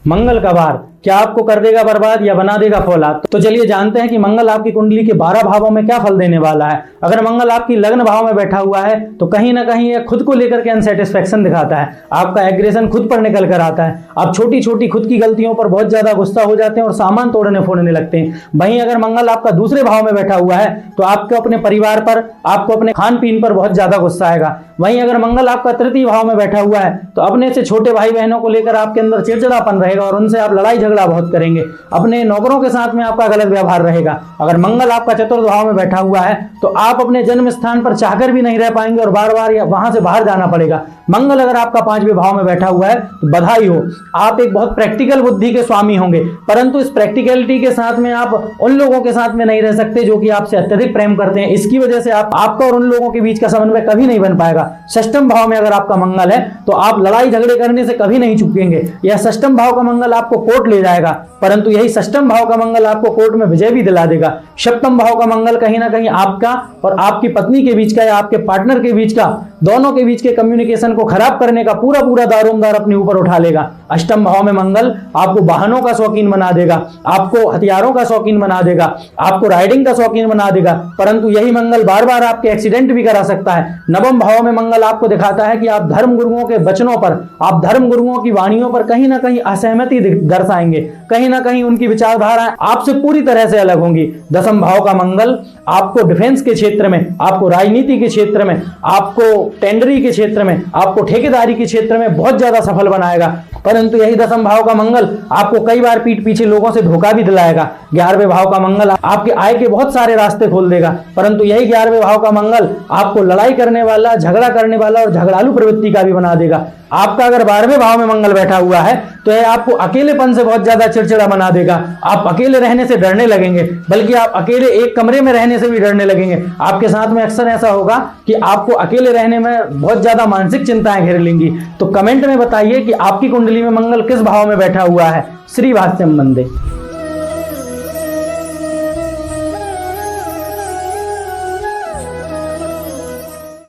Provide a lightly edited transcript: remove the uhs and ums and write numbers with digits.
मंगल का वार क्या आपको कर देगा बर्बाद या बना देगा फौलाद। तो चलिए जानते हैं कि मंगल आपकी कुंडली के 12 भावों में क्या फल देने वाला है। अगर मंगल आपकी लग्न भाव में बैठा हुआ है तो कहीं ना कहीं यह खुद को लेकर के अनसेटिस्फेक्शन दिखाता है, आपका एग्रेशन खुद पर निकल कर आता है, आप छोटी छोटी खुद की गलतियों पर बहुत ज्यादा गुस्सा हो जाते हैं और सामान तोड़ने फोड़ने लगते हैं। वहीं अगर मंगल आपका दूसरे भाव में बैठा हुआ है तो आपको अपने परिवार पर, आपको अपने खान पीन पर बहुत ज्यादा गुस्सा आएगा। वहीं अगर मंगल आपका तृतीय भाव में बैठा हुआ है तो अपने से छोटे भाई बहनों को लेकर आपके अंदर चिड़चिड़ापन रहेगा और उनसे आप लड़ाई झगड़ा बहुत करेंगे। अपने नौकरों के साथ में आपका गलत व्यवहार रहेगा। अगर मंगल आपका चतुर्थ भाव में बैठा हुआ है तो आप अपने जन्म स्थान पर चाहकर भी नहीं रह पाएंगे और बार बार वहां से बाहर जाना पड़ेगा। मंगल अगर आपका 5वें भाव में बैठा हुआ है तो बधाई हो, आप एक बहुत प्रैक्टिकल बुद्धि के स्वामी होंगे, परंतु इस प्रैक्टिकलिटी के साथ में आप उन लोगों के साथ में नहीं रह सकते जो कि आपसे अत्यधिक प्रेम करते हैं। इसकी वजह से आपका और उन लोगों के बीच का समन्वय कभी नहीं बन पाएगा। षष्ठम भाव में अगर आपका मंगल है तो आप लड़ाई झगड़े करने से कभी नहीं चूकेंगे। यह षष्ठम भाव का मंगल आपको कोर्ट ले जाएगा, परंतु यही षष्ठम भाव का मंगल आपको कोर्ट में विजय भी दिला देगा। सप्तम भाव का मंगल कहीं ना कहीं आपका और आपकी पत्नी के बीच का या आपके पार्टनर के बीच का, दोनों के बीच के कम्युनिकेशन को खराब करने का पूरा पूरा दारोमदार अपने ऊपर उठा लेगा। अष्टम भाव में मंगल आपको वाहनों का शौकीन बना देगा, आपको हथियारों का शौकीन बना देगा, आपको राइडिंग का शौकीन बना देगा, परंतु यही मंगल बार बार आपके एक्सीडेंट भी करा सकता है। नवम भाव में मंगल आपको दिखाता है कि आप धर्म गुरुओं के वचनों पर, आप धर्म गुरुओं की वाणियों पर कहीं ना कहीं असहमति दर्शाएंगे, कहीं ना कहीं उनकी विचारधारा आपसे पूरी तरह से अलग होंगी। दसम भाव का मंगल आपको डिफेंस के क्षेत्र में, आपको राजनीति के क्षेत्र में, आपको टेंडरी के क्षेत्र में, आपको ठेकेदारी के क्षेत्र में बहुत ज्यादा सफल बनाएगा, परंतु यही दसम भाव का मंगल आपको कई बार पीठ पीछे लोगों से धोखा भी दिलाएगा। 11वें भाव का मंगल आपके आय के बहुत सारे रास्ते खोल देगा, परंतु यही 11वें भाव का मंगल आपको लड़ाई करने वाला, झगड़ा करने वाला और झगड़ालू प्रवृत्ति का भी बना देगा। आपका अगर 12वें भाव में मंगल बैठा हुआ है तो यह आपको अकेलेपन से बहुत ज्यादा चिड़चिड़ा बना देगा। आप अकेले रहने से डरने लगेंगे, बल्कि आप अकेले एक कमरे में रहने से भी डरने लगेंगे। आपके साथ में अक्सर ऐसा होगा कि आपको अकेले रहने में बहुत ज्यादा मानसिक चिंताएं घेर लेंगी। तो कमेंट में बताइए कि आपकी कुंडली में मंगल किस भाव में बैठा हुआ है। श्री भाष्यम वंदे।